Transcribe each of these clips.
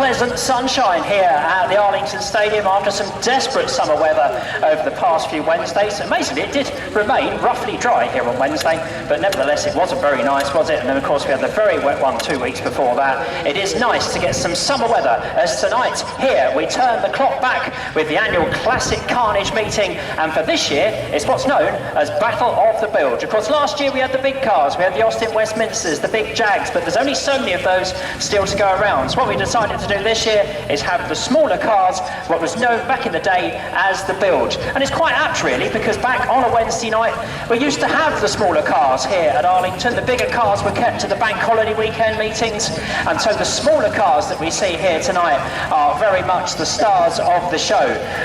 pleasant sunshine here at the Arlington Stadium after some desperate summer weather over the past few Wednesdays. Amazingly, it did remain roughly dry here on Wednesday, but nevertheless it wasn't very nice, was it? And then of course we had the very wet one 2 weeks before that. It is nice to get some summer weather, as tonight here we turn the clock back with the annual Classic Carnage meeting, and for this year it's what's known as Battle of the Bilge. Of course last year we had the big cars, we had the Austin Westminsters, the big Jags, but there's only so many of those still to go around. So what we decided to do this year is have the smaller cars, what was known back in the day as the Bilge. And it's quite apt really, because back on a Wednesday night we used to have the smaller cars here at Arlington. The bigger cars were kept to the bank holiday weekend meetings, and so the smaller cars that we see here tonight are very much the stars of the show.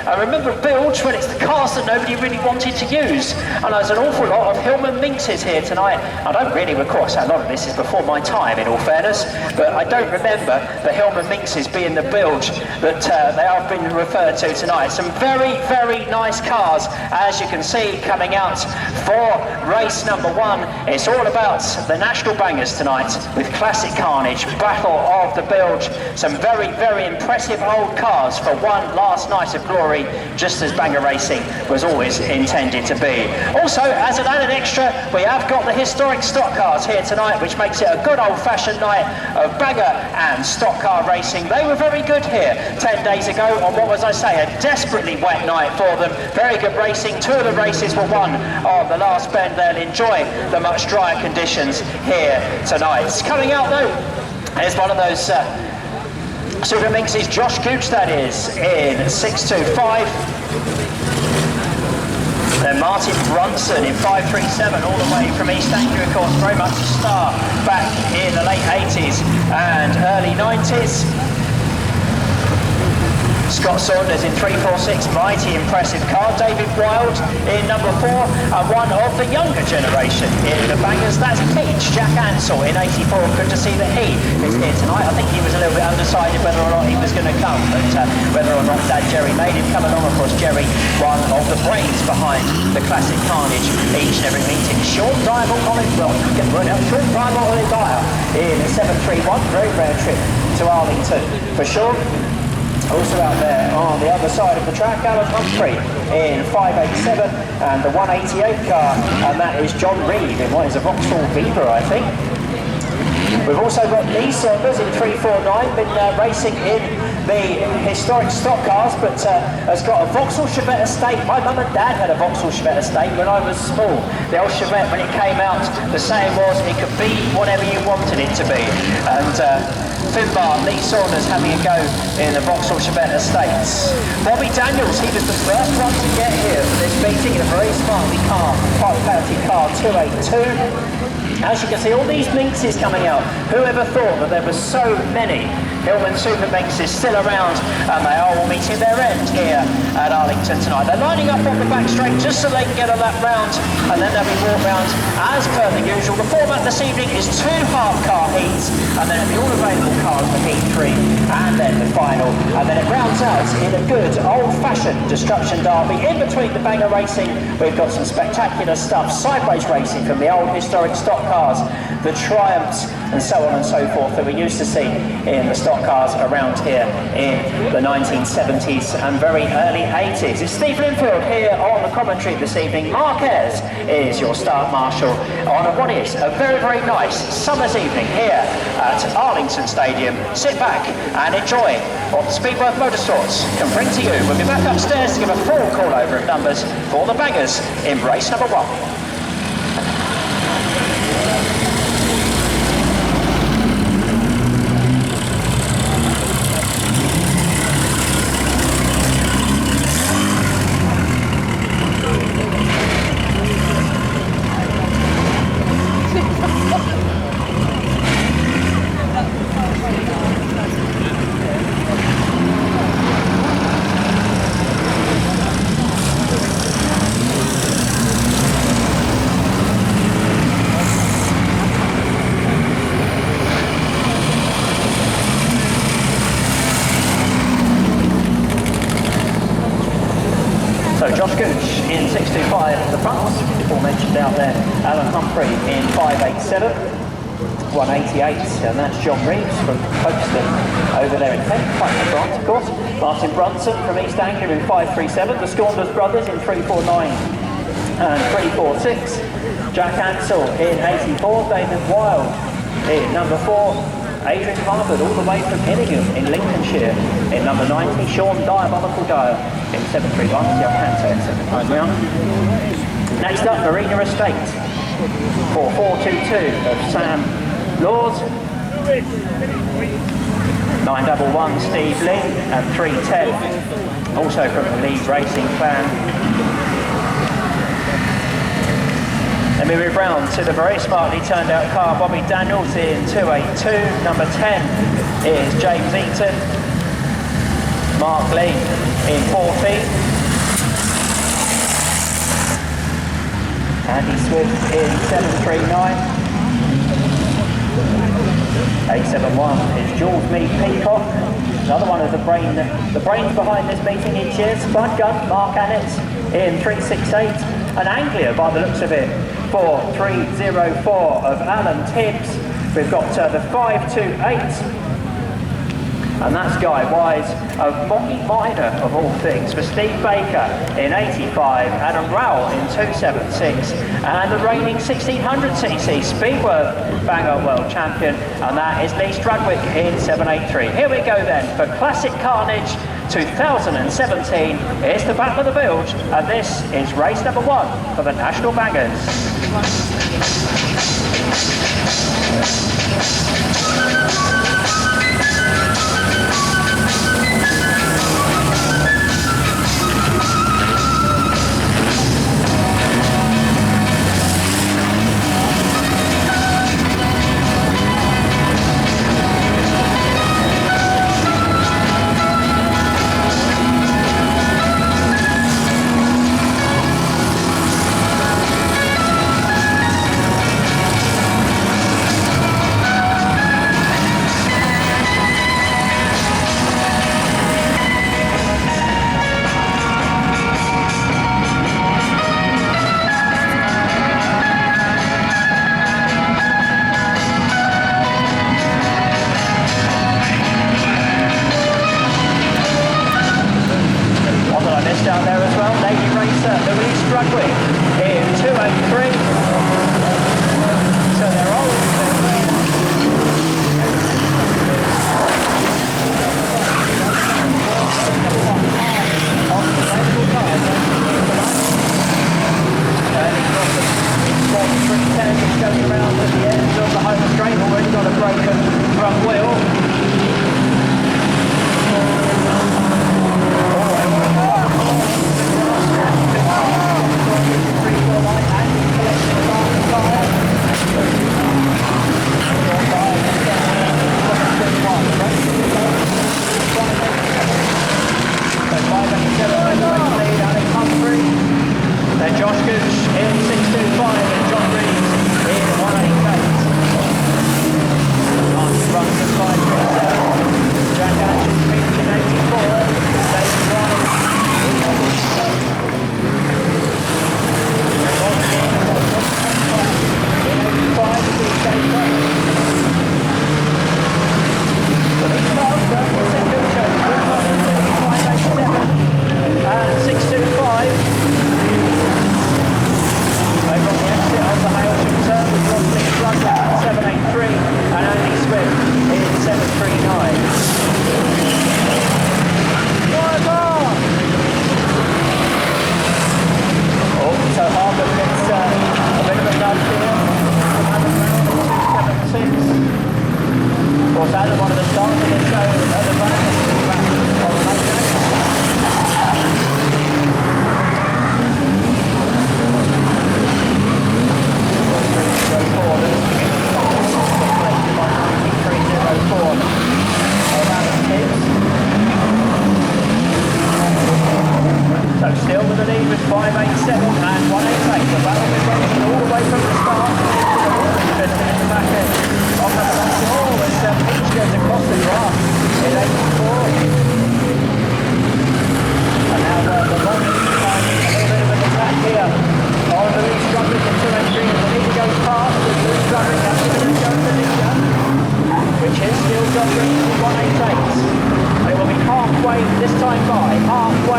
I remember Bilge when it's the cars that nobody really wanted to use, and there's an awful lot of Hillman Minxes here tonight. I don't really, of course, a lot of this is before my time in all fairness, but I don't remember the Hillman Minxes being the Bilge that they have been referred to tonight. Some very, very nice cars, as you can see, coming out for race number 1. It's all about the national bangers tonight with Classic Carnage, Battle of the Bilge. Some very, very impressive old cars for one last night of glory, just as banger racing was always intended to be. Also, as an added extra, we have got the historic stock cars here tonight, which makes it a good old-fashioned night of banger and stock car racing. They were very good here 10 days ago on what was, I say, a desperately wet night for them. Very good racing. 2 of the races were won on the last bend. They'll enjoy the much drier conditions here tonight. Coming out though is one of those Super Minxes, Josh Gooch that is, in 625. Then Martin Brunson in 537, all the way from East Anglia, of course, very much a star back in the late 80s and early 90s. Scott Saunders in 346, mighty impressive car. David Wild in number 4, and one of the younger generation in the bangers, that's Peach, Jack Ansell in 84. Good to see that he is here tonight. I think he was a little bit undecided whether or not he was going to come, but whether or not Dad Jerry made him come along. Of course, Jerry, one of the brains behind the Classic Carnage each and every meeting. Sean Diamond, get the word out, Sean Diamond Oliver in 731, very rare trip to Arlington for Sean. Also out there on the other side of the track, Alan Humphrey in 587, and the 188 car, and that is John Reed in what is a Vauxhall Viva, I think. We've also got Lee Saunders in 349, been racing in the historic stock cars, but has got a Vauxhall Chevette Estate. My mum and dad had a Vauxhall Chevette Estate when I was small. The old Chevette, when it came out, the saying was it could be whatever you wanted it to be. And Finbar, Lee Saunders having a go in the Vauxhall Chevette Estates. Bobby Daniels, he was the first one to get here for this meeting in a very smartly piloted car 282. As you can see, all these Minxes coming out. Whoever thought that there were so many Hillman Super Minxes still around, and they are all meeting their end here at Arlington tonight. They're lining up on the back straight just so they can get a lap round, and then they'll be walked round as per the usual. The format this evening is 2 half-car heats, and then it'll be all available cars for heat 3, and then the final, and then it rounds out in a good old-fashioned destruction derby. In between the banger racing, we've got some spectacular stuff, sideways racing from the old historic stock cars, the Triumphs, and so on and so forth that we used to see in the stock cars around here in the 1970s and very early 80s. It's Steve Linfield here on the commentary this evening. Marquez is your start marshal on what is a very, very nice summer's evening here at Arlington Stadium. Sit back and enjoy what Speedworth Motorsports can bring to you. We'll be back upstairs to give a full call over of numbers for the bangers in race number 1. So Josh Gooch in 625 at the front, before mentioned out there, Alan Humphrey in 587. 188, and that's John Reeves from Folkestone over there in 10th, quite in France, of course. Martin Brunson from East Anglia in 537, the Scaunders brothers in 349 and 346. Jack Ansell in 84, David Wild in number 4, Adrian Harvard all the way from Hillingham in Lincolnshire in number 90, Sean Diabolical Dyer in 731, yeah, I can say it 7 times now. Next up, Marina Estate for 422 of Sam Laws, 911 Steve Lee and 310 also from the Leeds Racing Fan. Then we move round to the very smartly turned out car, Bobby Daniels in 282, number 10 is James Eaton, Mark Lee in 14, Andy Swift in 739, 871 is Jules Mead Peacock, another one of the brains behind this meeting each year. Spud Gun, Mark Annett in 368, and Anglia by the looks of it for 304 of Alan Tibbs. We've got the 528, and that's Guy Wise of Boggy Minor of all things for Steve Baker in 85, Adam Rowell in 276, and the reigning 1600cc Speedworth Bangor World Champion, and that is Lee Strudwick in 783. Here we go then for Classic Carnage 2017. It's the Battle of the Bilge, and this is race number 1 for the National Bangers. Down there as well, Lady Racer Louise Strudwick in 283. So they're all going around at the end of the home straight, already got a broken front wheel.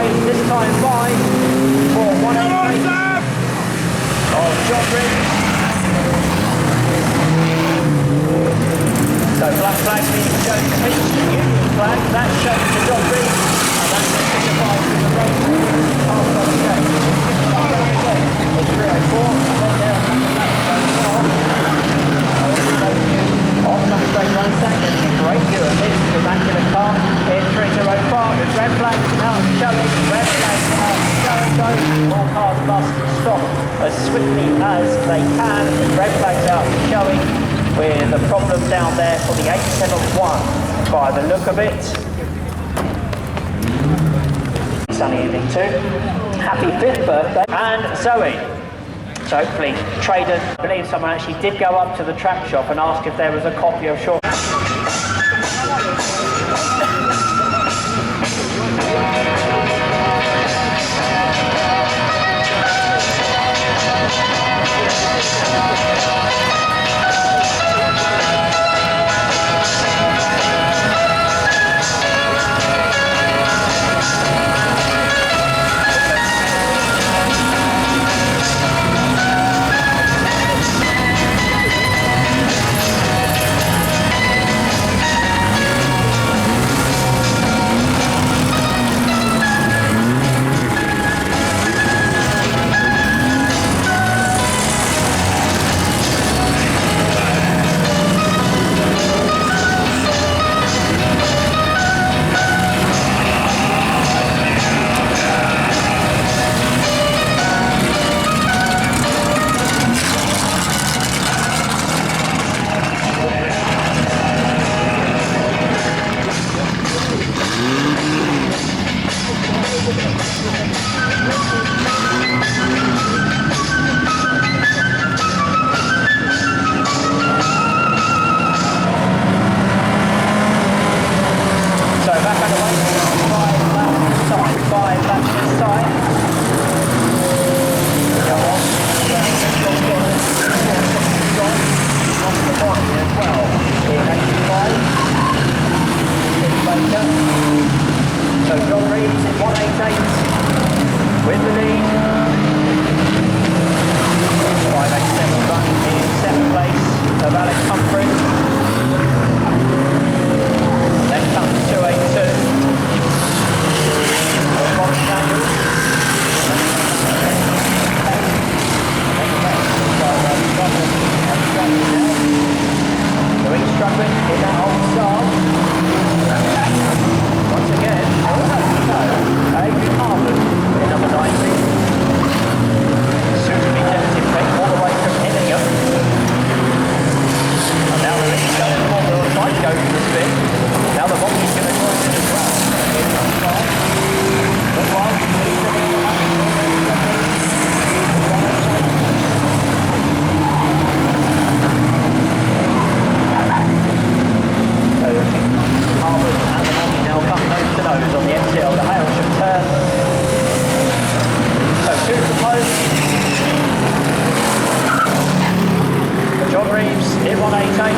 race, this time by for 188 of John Riggs. So black flag being shown to Peach, the Union flag, that's shown to John Riggs, and that's the signified to the race. Half on the gate. It's 304, and then there on the left so far. On the straight run second, great view of this immaculate car in 305 with red flags out showing, red flags out showing, all cars must stop as swiftly as they can with red flags out showing, with a problem down there for the 871 by the look of it. Sunny evening too. Happy 5th birthday. And Zoe. So hopefully traders, I believe someone actually did go up to the track shop and ask if there was a copy of short. So John Reeves in 188 with the lead. 587 run in 7th place of Alex Humphrey. Then comes 282 of Bob Sanders. So he's struggling in that old start. Once again, Adrian Harvard in number 90. Soon to be tempted back all the way from Hillingham. And now the lead going for the right go to the spin. Now the box is going to join in as well. Harvard and the Monkey now come nose to nose on the MCL, the Hailsham turn. So two to close. John Reeves in 188.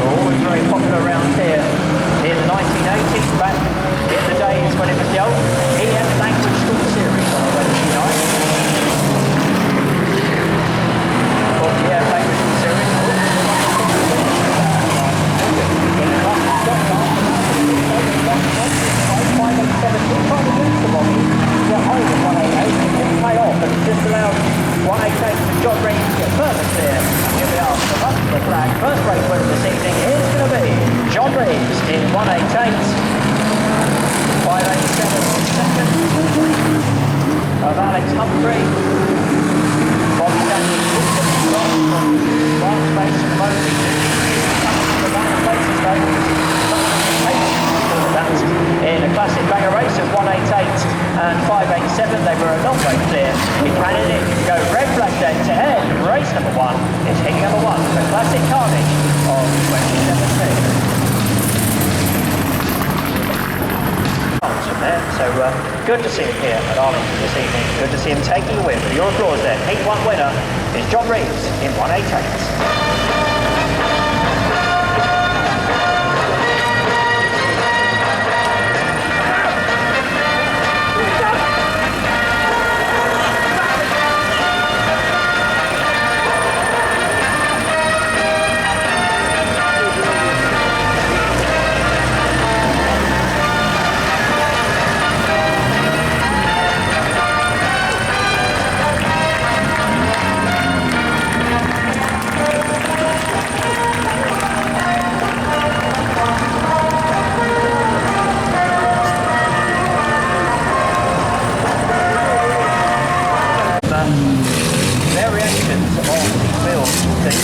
Always very popular around here. In the 1980s, back in the days when it was the old EF Language School Series on a Wednesday night. Called the EF Language School Series. Just allowed 188 to John Reeves to get further clear. Here we are, the month of the flag. First race winner this evening is going to be John Reeves in 188. 587 second of Alex Humphrey. Bob Sanders last race of Moses. The line of places though. That's in a classic banger race of 188 and 587. They were a long way clear. We ran it in to go red flag dead to head. Race number 1 is hitting number 1, the classic Carnage of 2017. From there, so Good to see him here at Arlington this evening. Good to see him taking the win. For your applause then. Heat 1 winner is John Reeves in 188. Variations of the Bilge team.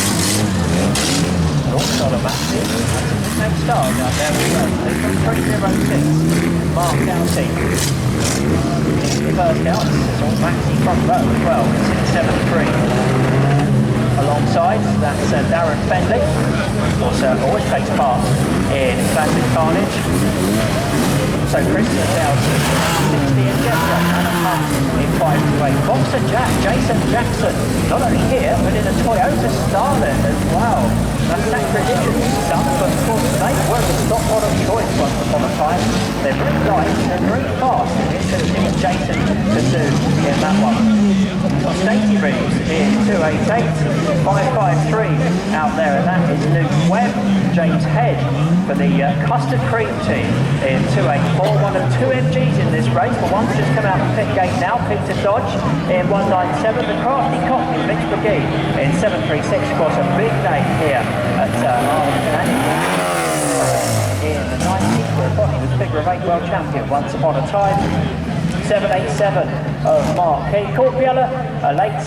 And also a massive next start out there as well. They've got 306. Mark Doughty. It's the first out. It's all Maxi front row as well. It's in 7-3. Alongside, that's Darren Fenley. Also always takes part in Classic Carnage. So Christopher Doughty, 60 and Jeffrey, and a pump in 5-8. Boxer Jack, Jason Jackson, not only here, but in a Toyota Starlet as well. That's sacrilegious stuff, but of course they were the stock bottom choice once upon a time. They're very light, they're very fast, and it's going to see what Jason can do in that one. Stacey Reeves in 288, 553 out there, and that is Luke Webb. James Head for the Custard Cream team in 284. One of 2 MGs in this race, but one's just come out of pit gate now. Peter Dodge in 197. The Crafty Cockney, Mitch McGee in 736. Of course, a big day here at Arlington. In the 90s, where Bonnie was figure of 8 world champion once upon a time. 787 of Mark Key. Corbiella, a late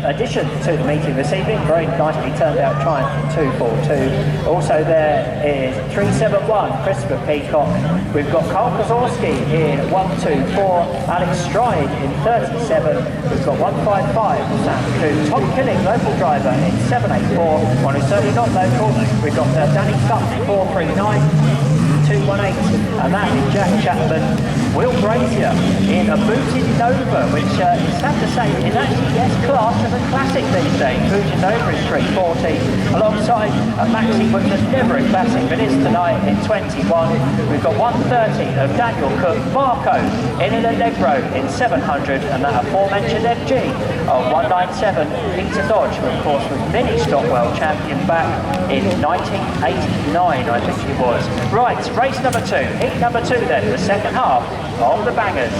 addition to the meeting this evening. Very nicely turned out triumph in 242. Also there is 371, Christopher Peacock. We've got Carl Kozorski in 124, Alex Stride in 37. We've got 155, Sam Coop. Tom Killing, local driver in 784. One who's certainly not local. We've got Danny Sutton, 439. 218, and that is Jack Chapman. Will Brazier in a booted Nova, which is sad to say is actually classed as a classic these days. Booted Nova is 340, alongside a Maxi, which was never a classic, but is tonight in 21. We've got 130 of Daniel Cook. Marco in an Allegro in 700, and that aforementioned FG of 197. Peter Dodge, of course, was mini Stockwell champion back in 1989, I think it was. Right, race number 2, heat number 2 then, the second half of the bangers.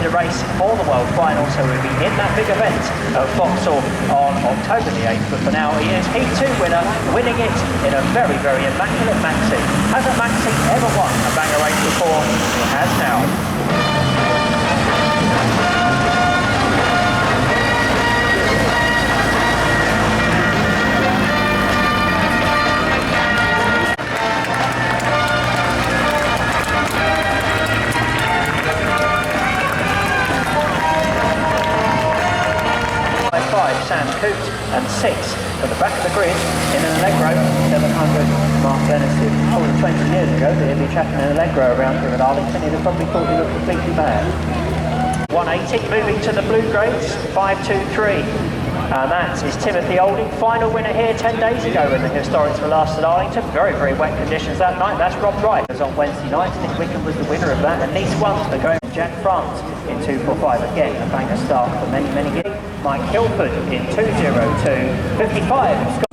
the race for the World Final, so we'll be in that big event at Vauxhall on October the 8th. But for now, he is Heat 2 winner, winning it in a very, very immaculate maxi. Hasn't Maxi ever won a banger race before? It has now. 5, Sam Coote, and 6 at the back of the grid in an Allegro 700, Mark Benison. Over 20 years ago, they'd be chatting an Allegro around here at Arlington. He'd have probably thought he looked completely mad. 180, moving to the blue grades, 523. And that is Timothy Olding, final winner here 10 days ago when the Historics were last at Arlington. Very, very wet conditions that night. That's Rob Wright. It was on Wednesday night. Nick Wickham was the winner of that. And Nice won for going with Jack France in 245. Again, a banger start for many, many years. Mike Hilford in 202. 55.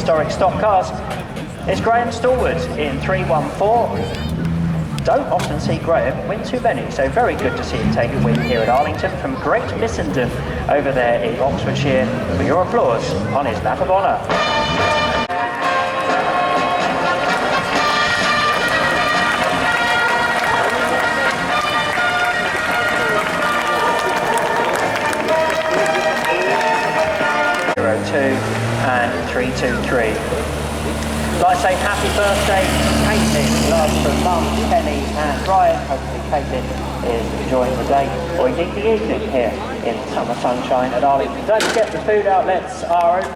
historic stock cars is Graham Stallwood in 314. Don't often see Graham win too many, so very good to see him take a win here at Arlington from Great Missenden over there in Oxfordshire. For your applause on his lap of honour. 2 and 323. Like I say, happy birthday, Caitlin. Love from Mum, Penny and Brian. Hopefully Caitlin is enjoying the day, or indeed the evening here in summer sunshine at Arlington. Don't forget the food outlets are open.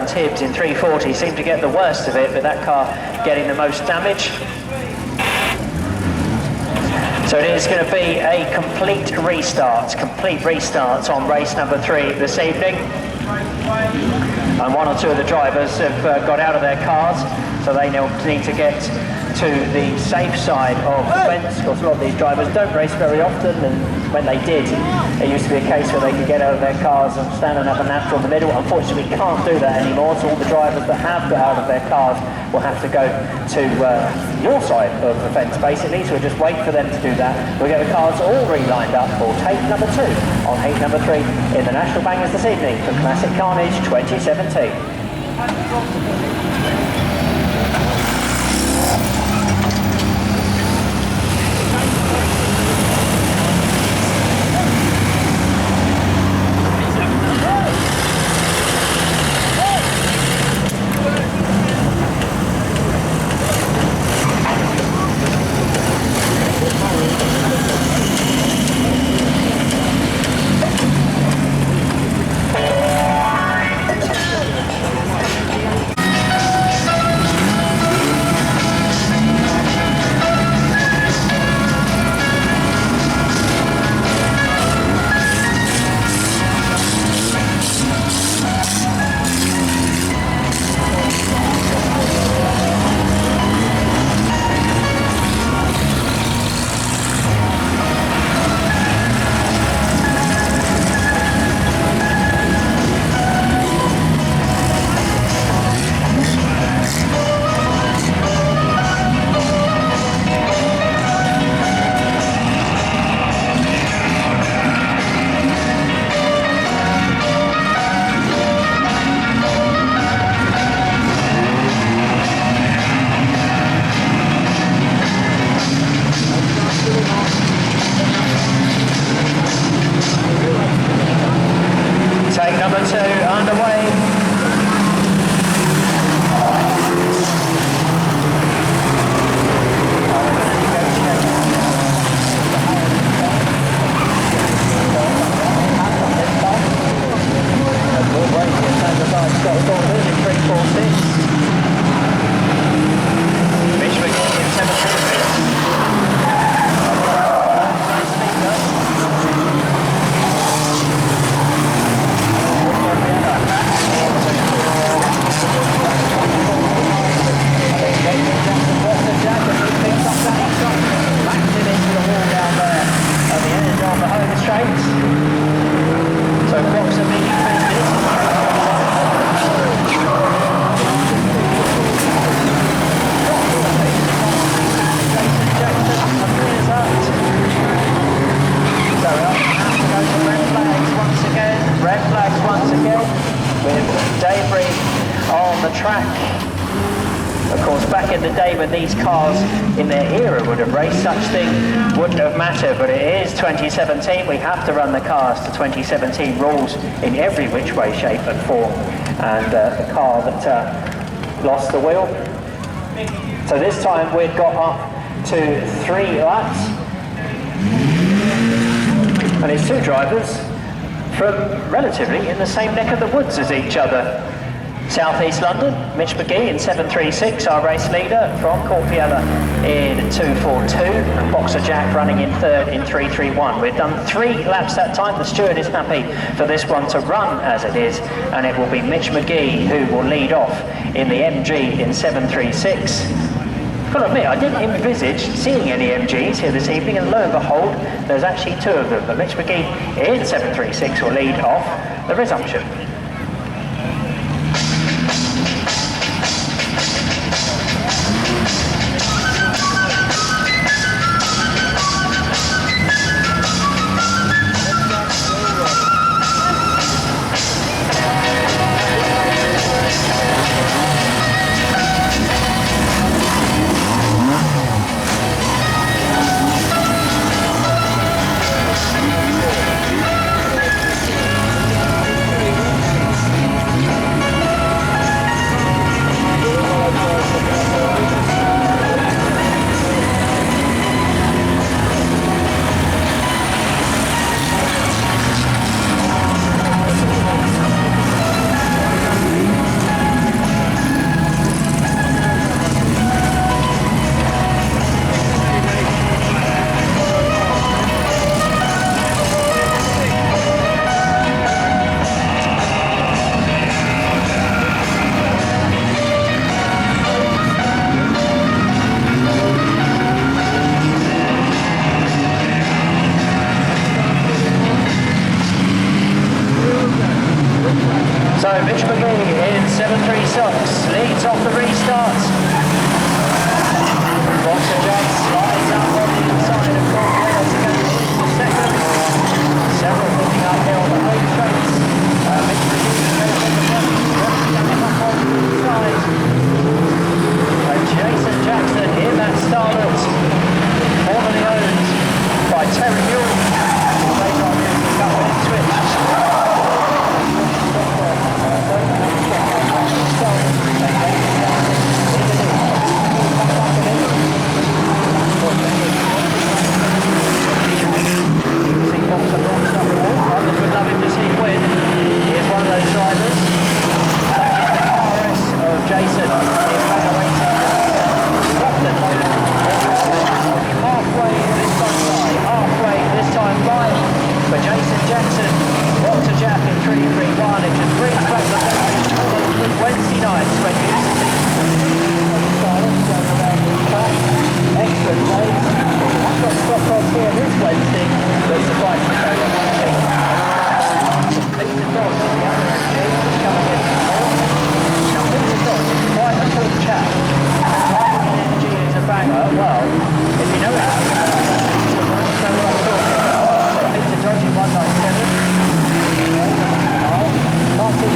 Tibbs in 340 seemed to get the worst of it, but that car getting the most damage. So it is going to be a complete restart on race number 3 this evening. And one or two of the drivers have got out of their cars, so they need to get to the safe side of the fence. Of course, a lot of these drivers don't race very often, and when they did, it used to be a case where they could get out of their cars and stand and have a nap from the middle. Unfortunately, we can't do that anymore, so all the drivers that have got out of their cars will have to go to your side of the fence, basically, so we'll just wait for them to do that. We'll get the cars all re-lined up for tape number 2 on heat number 3 in the National Bangers this evening for Classic Carnage 2017. number 2 underway. These cars in their era would have raced, such thing wouldn't have mattered, but it is 2017. We have to run the cars to 2017 rules in every which way, shape and form, and the car that lost the wheel. So this time we've got up to 3 laps, and it's 2 drivers from relatively in the same neck of the woods as each other. South East London, Mitch McGee in 736, our race leader, from Corpiella in 242, and Boxer Jack running in 3rd in 331. We've done 3 laps that time. The steward is happy for this one to run as it is, and it will be Mitch McGee who will lead off in the MG in 736. I've got to admit, I didn't envisage seeing any MGs here this evening, and lo and behold, there's actually 2 of them. But Mitch McGee in 736 will lead off the resumption.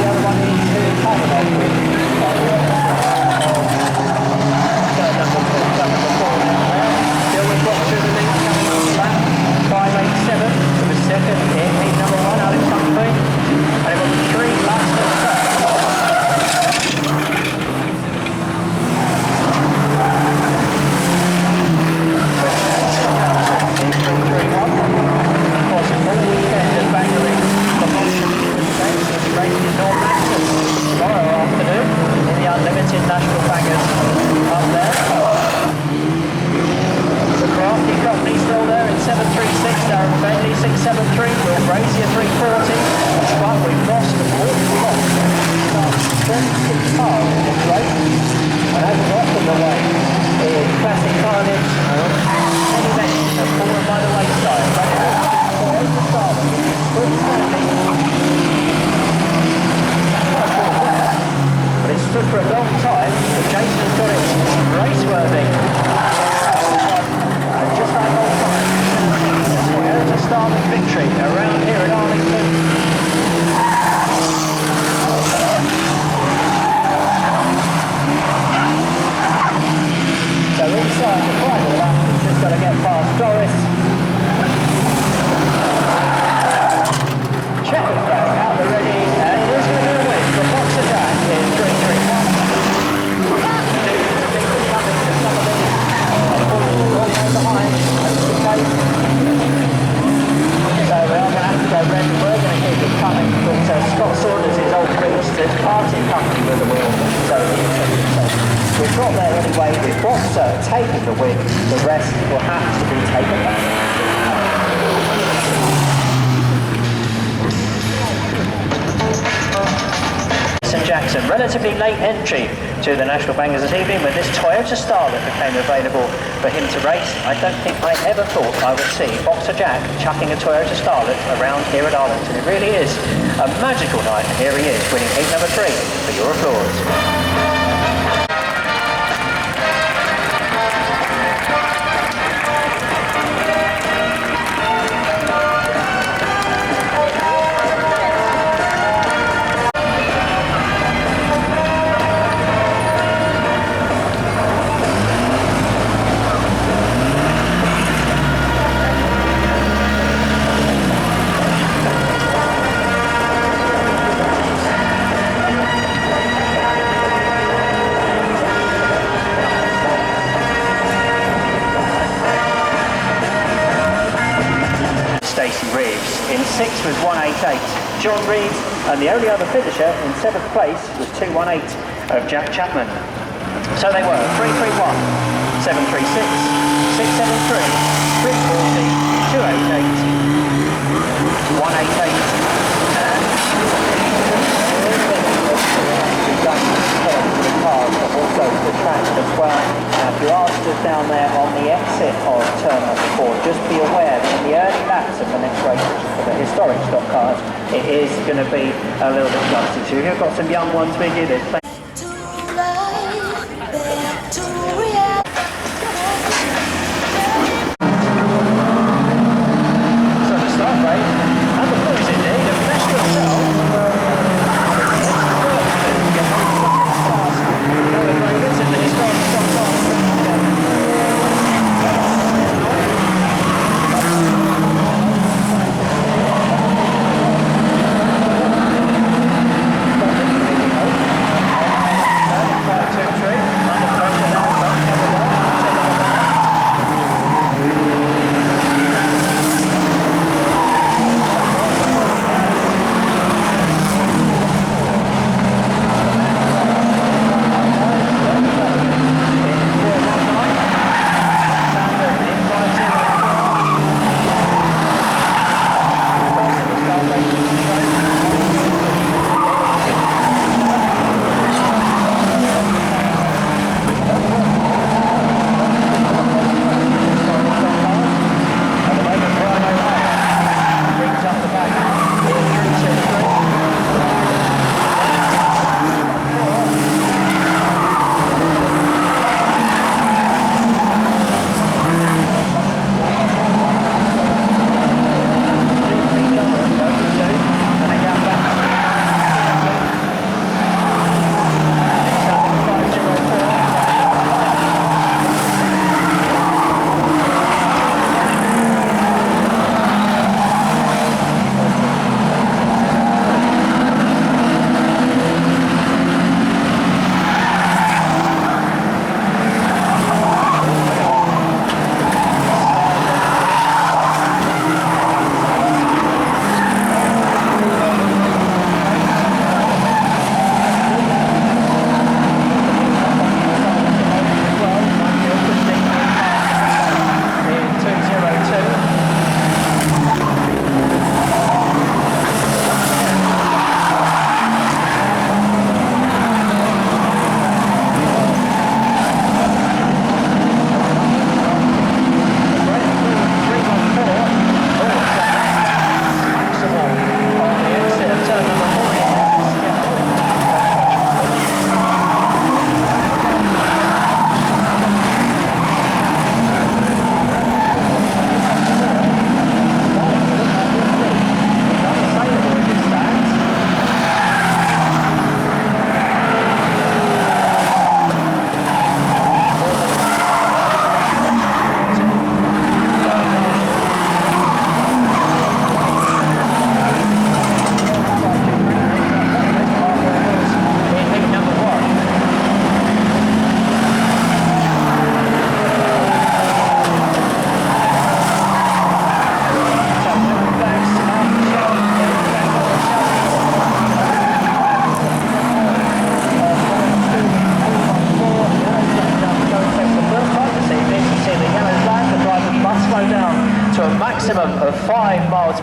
the other one into Carnage. national bangers up there. The Crafty Company still there in 736, Darren Bentley 673, Will Brazier 340. But we've lost an awful lot. 26 cars in this race. And over the rest of the way is Classic Carnage. Many have fallen by the wayside. But the start of it is still standing. But it's stood for a long time. But Jason's got it raceworthy. And just like old time, there's a startling victory around here at Arlington. So inside the final lap, he's just got to get past Doris. Checkers back out the ready, and here's going to be a win for Boxer Jack in 331. Coming to some of these, and behind, that's the case. So we are going to have to go red, we're going to keep it coming, but Scott Saunders is old reached, there's party company with the wheel, so we've got there anyway, we've got taken the win, the rest will have to be taken back. St Jackson, relatively late entry to the National Bangers this evening when this Toyota Starlet became available for him to race. I don't think I ever thought I would see Boxer Jack chucking a Toyota Starlet around here at Arlington. It really is a magical night, and here he is winning heat number 3 for your applause. In 6th was 188, John Reed, and the only other finisher in 7th place was 218 of Jack Chapman. So they were 331, 736, 673, 340, 288, 188, and the cars, but also the track as well. Now, if you are stood down there on the exit of turn number 4, just be aware that in the early laps of the next race, which is for the historic stock cars, it is going to be a little bit dusty. So if you've got some young ones with you, there's plenty. So the start rate, and the boys indeed, have meshed themselves.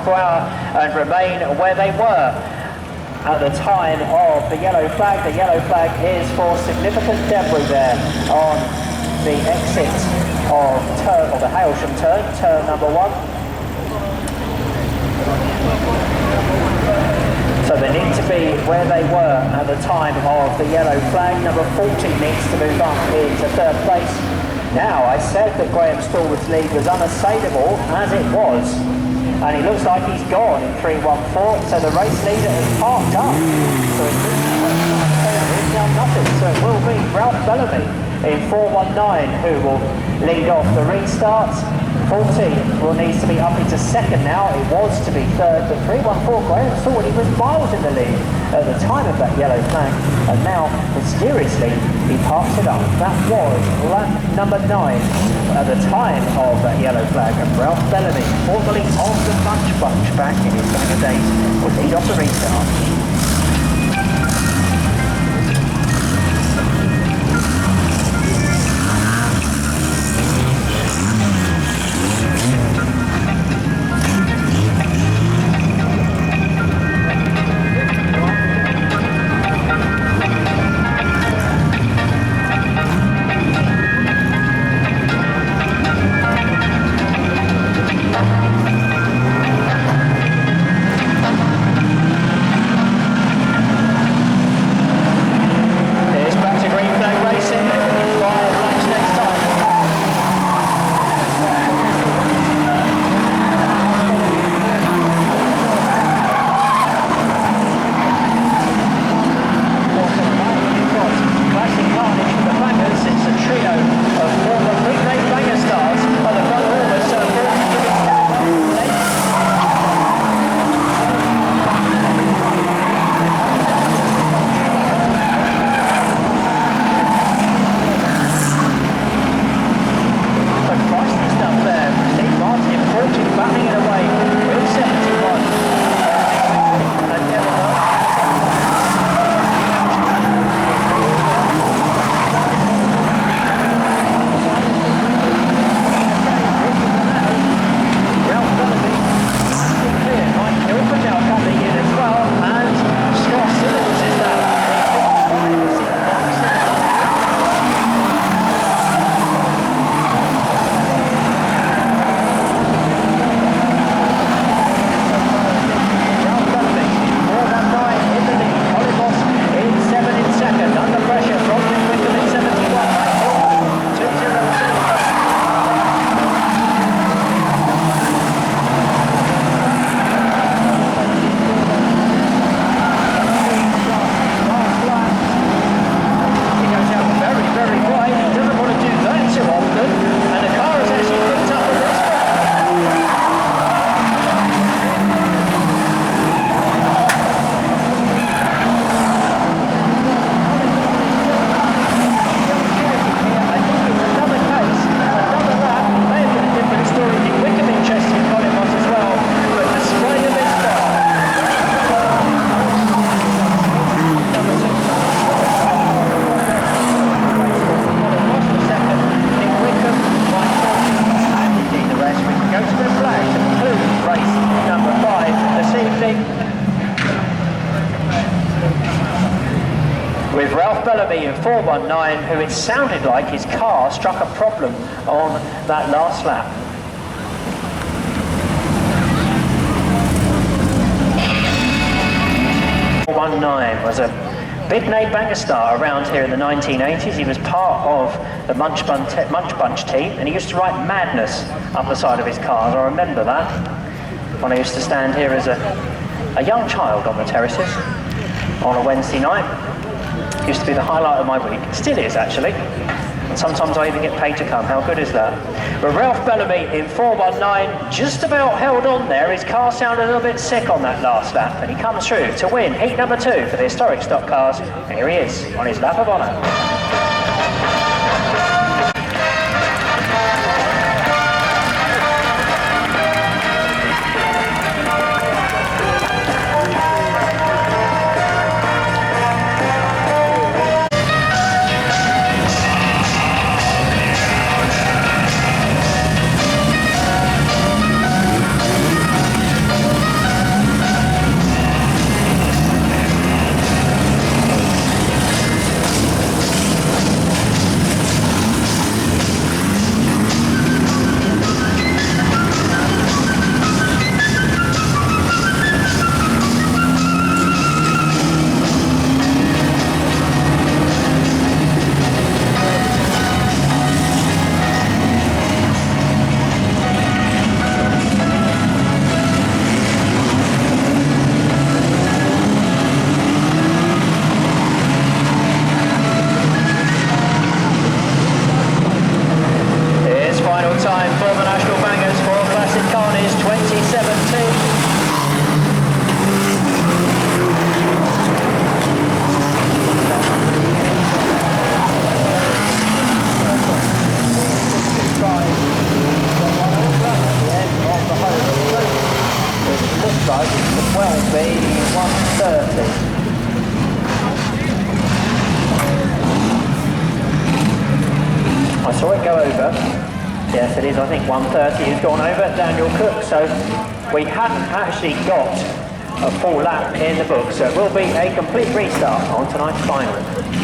per hour and remain where they were at the time of the yellow flag. The yellow flag is for significant debris there on the exit of the Hailsham turn number 1. So they need to be where they were at the time of the yellow flag. Number 40 needs to move up into 3rd place. Now, I said that Graham Stallwood's lead was unassailable, as it was. And he looks like he's gone in 3:14, so the race leader is parked up. So it's now nothing. So it will be Ralph Bellamy in 4:19 who will lead off the restarts. 40 will need to be up into 2nd now. It was to be 3rd, but 3:14 Graham Stallwood, he was miles in the lead at the time of that yellow flag, and now mysteriously he parks it up. That was lap number 9 at the time of that yellow flag, and Ralph Bellamy, formerly of the Munch Bunch back in his younger days, will lead off the restart. with Ralph Bellamy in 419, who it sounded like his car struck a problem on that last lap. Was a big name banger star around here in the 1980s. He was part of the Munch Bunch team, and he used to write Madness up the side of his cars. I remember that when I used to stand here as a young child on the terraces on a Wednesday night. Used to be the highlight of my week. Still is, actually. And sometimes I even get paid to come. How good is that? But Ralph Bellamy in 419 just about held on there. His car sounded a little bit sick on that last lap, and he comes through to win heat number 2 for the historic stock cars. And here he is on his lap of honour. Yes, it is. I think 130 has gone over Daniel Cook. So we haven't actually got a full lap in the book. So it will be a complete restart on tonight's final.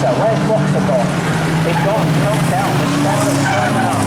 Where's Boxer gone? He's gone, knocked out.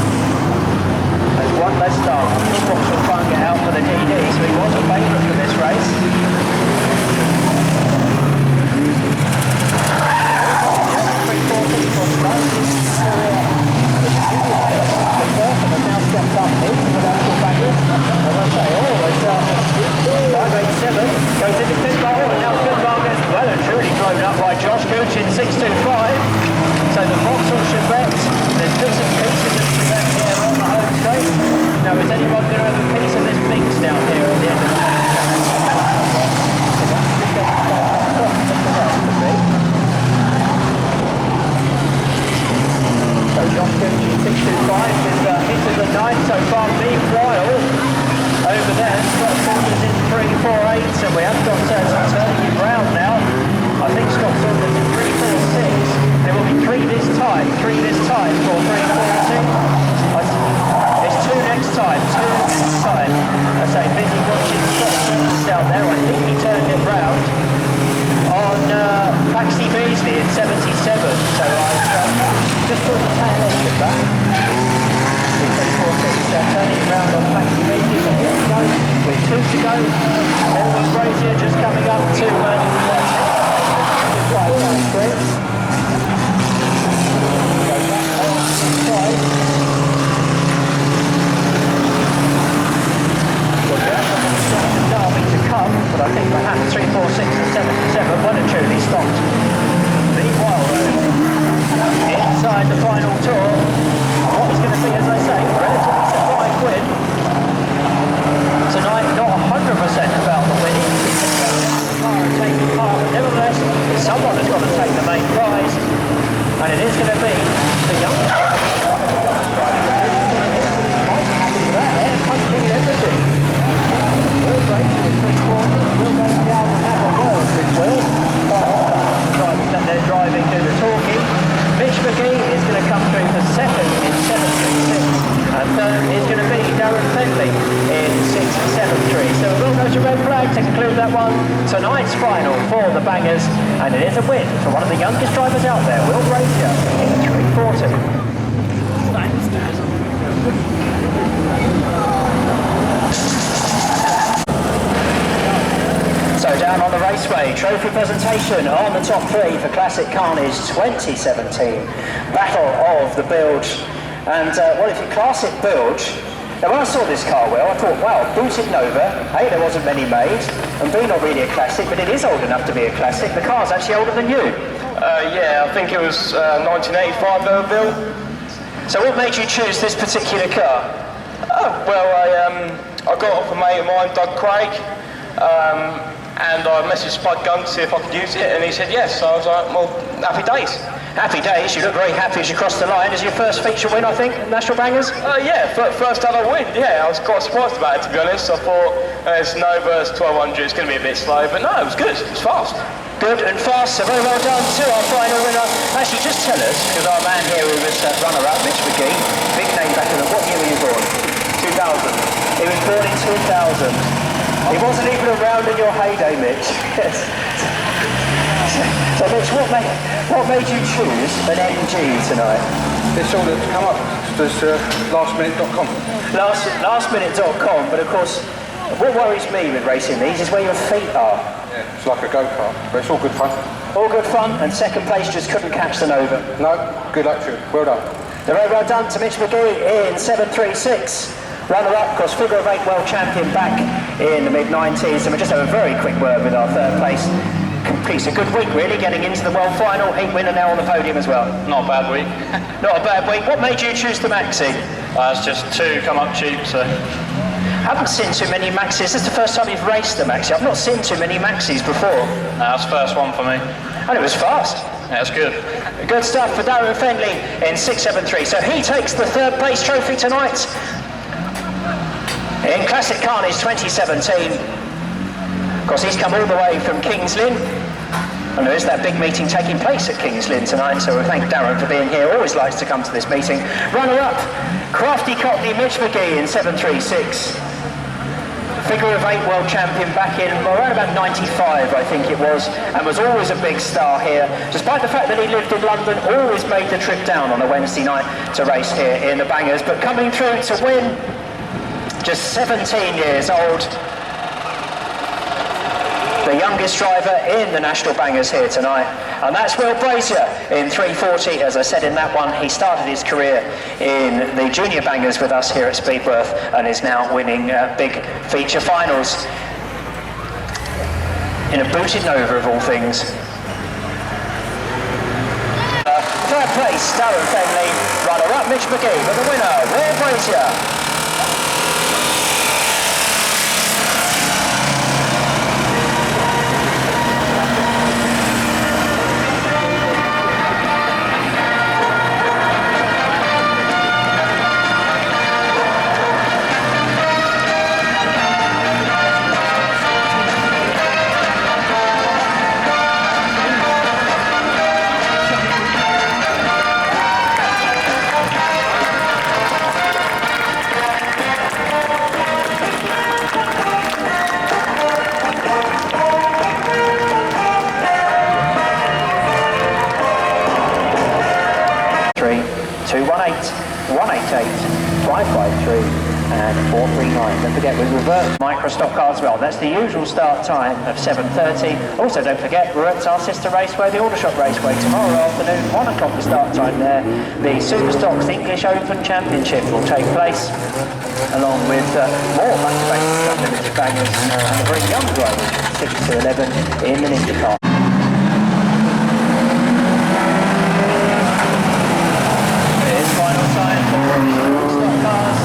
Elvis Brazier just coming up to to come, but I think perhaps 3, 4, 6 and 7 to 7 well and truly stopped the wild inside the final tour. What was going to be, as I say, a relatively surprise win tonight. Not 100% about the winning, taking part, but nevertheless someone has got to take the main prize, and it is going to be the young punching everything. Will Brazier is 3 quarters, will go down and have a word with Will. That they're driving, do the talking. Mitch McGee is going to come through for second in 7.36, and third is going to be Darren Fenley in 6.73. So we'll go to red flag to conclude that one. Tonight's final for the Bangers, and it is a win for one of the youngest drivers out there, Will Brazier, in 3.40. So down on the raceway, trophy presentation on the top 3 for Classic Carnage 2017. Battle of the Bilge. And well, if you class it Bilge, now when I saw this car, Will, I thought, wow, booted Nova, A, there wasn't many made, and B, not really a classic, but it is old enough to be a classic. The car's actually older than you. Yeah, I think it was 1985 they were built. So what made you choose this particular car? Oh, well, I got off a mate of mine, Doug Craig, and I messaged Spud Gunn to see if I could use it, and he said yes. So I was like, well, happy days. Happy days. You look very happy as you crossed the line. Is your first feature win, I think, at National Bangers? Yeah, first ever win. Yeah, I was quite surprised about it, to be honest. I thought it's Nova, it's 1200, it's going to be a bit slow, but no, it was good. It was fast. Good and fast, so very well done to our final winner. Actually, just tell us, because our man here who was runner-up, Mitch McGee, big name back in the... What year were you born? 2000. He was born in 2000. He wasn't even around in your heyday, Mitch. Yes. So Mitch, what made you choose an MG tonight? It's all that's come up. There's lastminute.com. Lastminute.com, but of course, what worries me with racing these is where your feet are. Yeah, it's like a go-kart, but it's all good fun. All good fun, and second place just couldn't catch the Nova. No, good luck to you. Well done. Very well done to Mitch McGee in 7.36. Runner-up, of course, figure of 8 world champion back in the mid-90s, and we just have a very quick word with our third place. Completes a good week, really, getting into the world final. Heat winner now on the podium as well. Not a bad week. Not a bad week. What made you choose the Maxi? It's just 2 come up cheap, so... I haven't seen too many Maxis. This is the first time you've raced the Maxi. I've not seen too many Maxis before. That's the first one for me. And it was fast. Yeah, it's good. Good stuff for Darren Fenley in 6.73. So he takes the third place trophy tonight in Classic Carnage 2017. Of course, he's come all the way from Kings Lynn, and there is that big meeting taking place at Kings Lynn tonight, so we thank Darren for being here. Always likes to come to this meeting. Runner-up, crafty Cockney Mitch McGee in 7.36. Figure of 8 world champion back in around about 95, I think it was, and was always a big star here. Despite the fact that he lived in London, always made the trip down on a Wednesday night to race here in the Bangers, but coming through to win, just 17 years old, the youngest driver in the National Bangers here tonight, and that's Will Brazier in 3.40. As I said in that one, he started his career in the Junior Bangers with us here at Speedworth and is now winning big feature finals in a booted Nova of all things. Third place, Darren Fenley. Runner-up, Mitch McGee, but the winner, Will Brazier. Two, 188, 553. and 4:39. Don't forget, we revert micro stock cars as well. That's the usual start time of 7:30. Also, don't forget, we're at our sister raceway, the Aldershot Raceway, tomorrow afternoon, 1 o'clock the start time there. The Superstocks English Open Championship will take place, along with more back-to-back limited bangers and a very young drivers, 6 to 11, in the IndyCar. Here's final time for stock cars.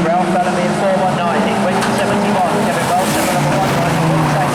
Ralph Bellamy in 419, Winston 71, Kevin Bolton, number 1, Michael Wilson.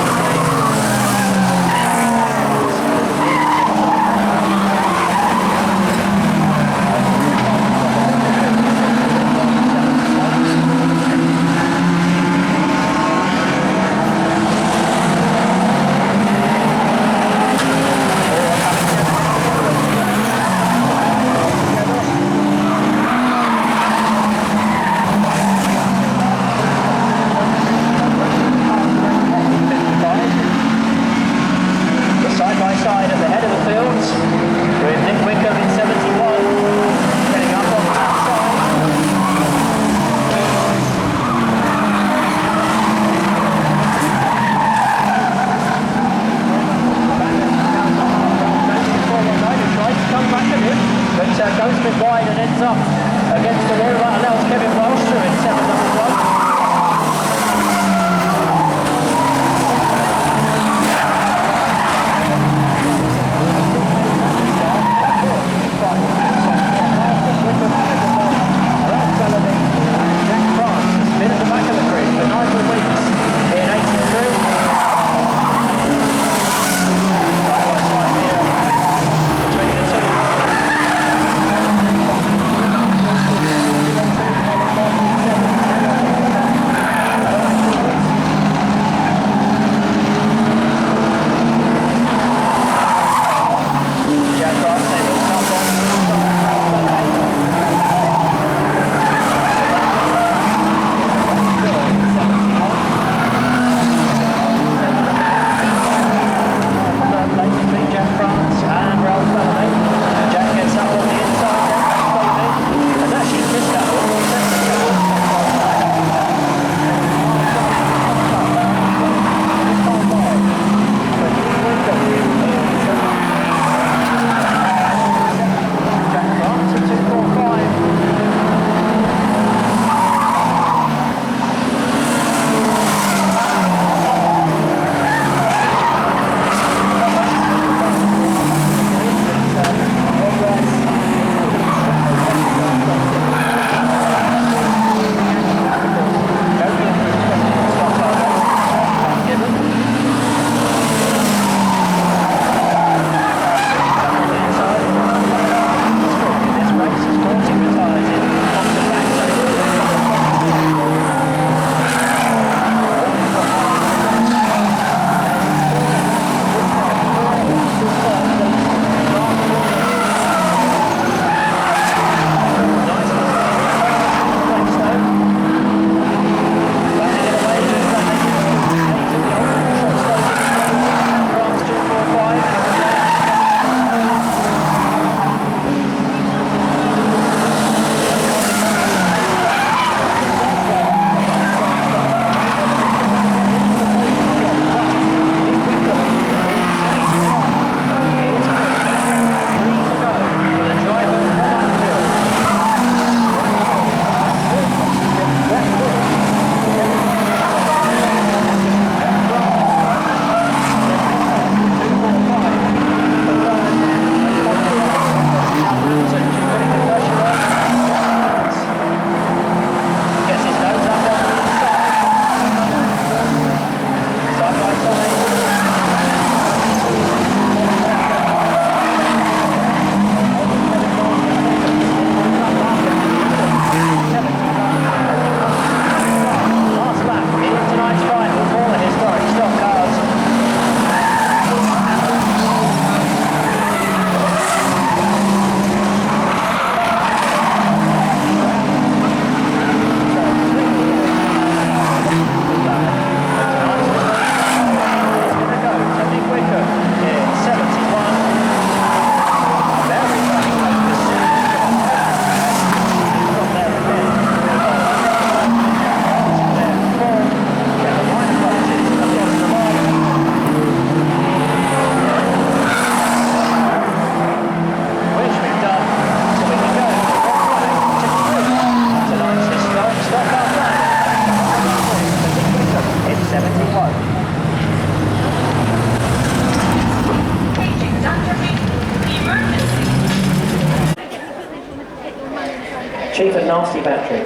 a nasty battery.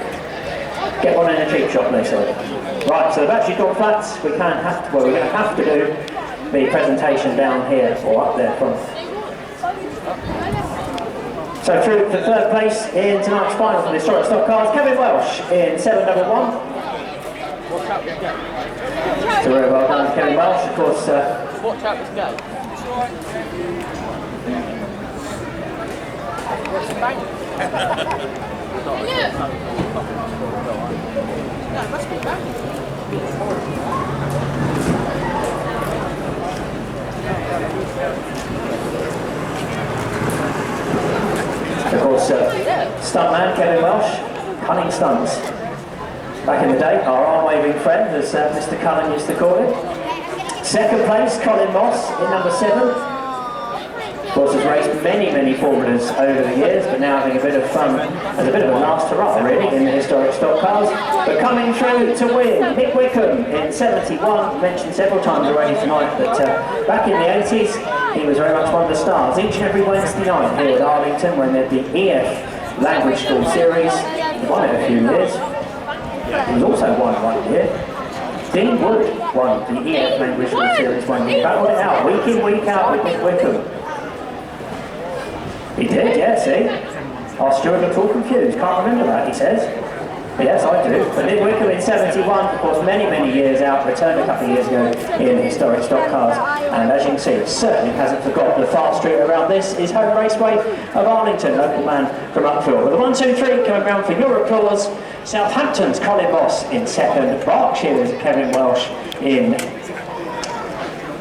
Get one in a cheap shop, they say. Right, so the battery's gone flat. We're going to have to do the presentation down here, or up there front. So through for third place in tonight's final for the historic stock cars, Kevin Welsh in 711. So very well done, Kevin Welsh, of course. Watch out this go. No, it must be back. Of course, stuntman Kevin Welsh, cunning stunts. Back in the day, our arm-waving friend, as Mr. Cullen used to call it. Second place, Colin Moss in number 7. Of course, has raced many formulas over the years, but now having a bit of fun as a bit of a last hurrah, really, in the historic stock cars. But coming through to win, Nick Wickham in 71, mentioned several times already tonight, but back in the 80s, he was very much one of the stars. Each and every Wednesday night here at Arlington, when there'd be EF Language School Series, he won it a few years. He was also won one year. Dean Wood won the EF Language School Series 1 year. Battled it out, week in, week out with Nick Wickham. He did, yeah, see? Our steward looked all confused, can't remember that, he says. But yes, I do. But Nick Wickham in 71, of course, many years out, returned a couple of years ago in historic stock cars. And as you can see, it certainly hasn't forgotten the fast street around this is home raceway of Arlington, local man from Upfield. With the 1, 2, 3 coming round for your applause, Southampton's Colin Moss in second, Berkshire's Kevin Welsh in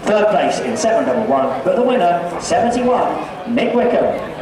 third place in 711, but the winner, 71, Nick Wickham.